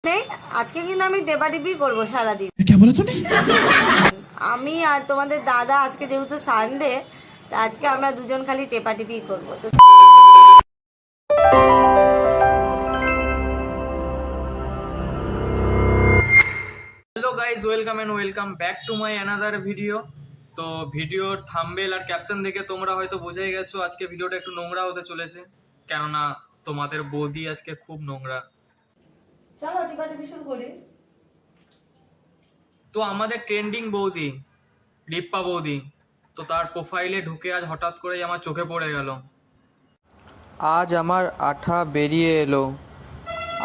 নেই, আজকে কিন্তু আমি টেপাটিপি করবো সারাদিন। আমি আর তোমাদের দাদা আজকে যেহেতু সানডে, তা আজকে আমরা দুজন খালি টেপাটিপি করবো। তো hello guys, welcome and welcome back to my another video. তো ভিডিওর থাম্বনেল আর ক্যাপশন দেখে তোমরা হয়তো বুঝেই গেছো আজকে ভিডিওটা একটু নোংরা হতে চলেছে, কেননা তোমাদের বৌদি আজকে খুব নোংরা। চলো টেপাটিপি শুরু করি। তো আমাদের ট্রেন্ডিং বৌদি রিপ্পা বৌদি, তো তার প্রোফাইলে ঢুকে আজ হঠাৎ করেই আমার চোখে পড়ে গেল। আজ আমার আঠা বেরিয়ে এলো,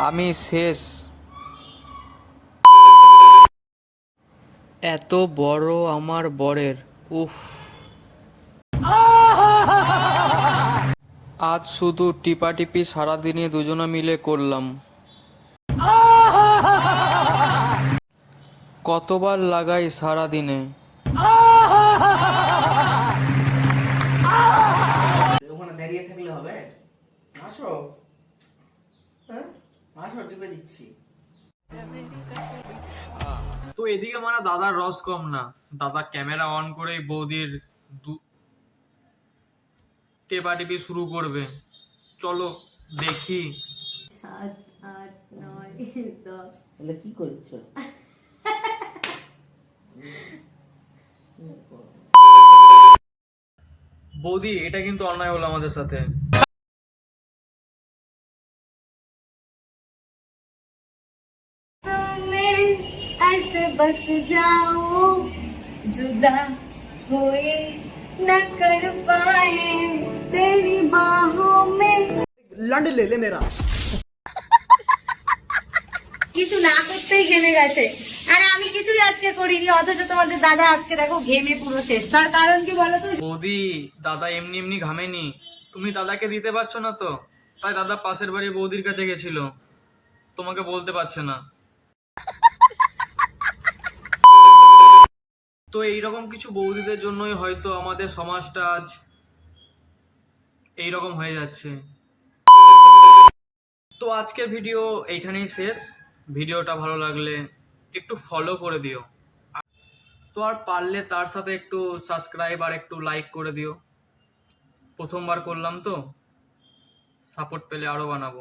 আমি শেষ। এত বড় আমার বরের, উফ। আজ শুধু টিপাটিপি সারাদিনে দুজনে মিলে করলাম। কতবার লাগাই সারাদিনে। ওখানে দাঁড়িয়ে থাকলে হবে? আসো, হ্যাঁ, আসো, টিপে দিচ্ছি। তো এদিকে মানে দাদার রস কম না, দাদা ক্যামেরা অন করে বৌদির টেপাটিপি শুরু করবে। চলো দেখি। 7, 8, 9, 10। তাহলে কি করছো? বৌদি, এটা কিন্তু অন্যায় হলো আমাদের সাথে। मैं ऐसे बस जाऊं, जुदा हुए न कर पाए तेरी बाहों में। लंड ले ले मेरा। কিছু না করতেই ঘেমে গেছে, আর আমি কিছুই আজকে করিনি, অথচ তোমাদের দাদা আজকে দেখো ঘেমে পুরো শেষ। তার কারণ কি বলো তো? বৌদি, দাদা এমনি এমনি ঘামেনি, তুমি দাদাকে দিতে পারছো না তো, তাই দাদা পাশের বাড়ির বৌদির কাছে গেছিল, তোমাকে বলতে পারছে না। তো এইরকম কিছু বৌদিদের জন্যই হয়তো আমাদের সমাজটা আজ এইরকম হয়ে যাচ্ছে। তো আজকের ভিডিও এইখানেই শেষ। ভিডিওটা ভালো লাগলে একটু ফলো করে দিও, তো আর পারলে তার সাথে একটু সাবস্ক্রাইব আর একটু লাইক করে দিও। প্রথমবার করলাম তো, সাপোর্ট পেলে আরো বানাবো।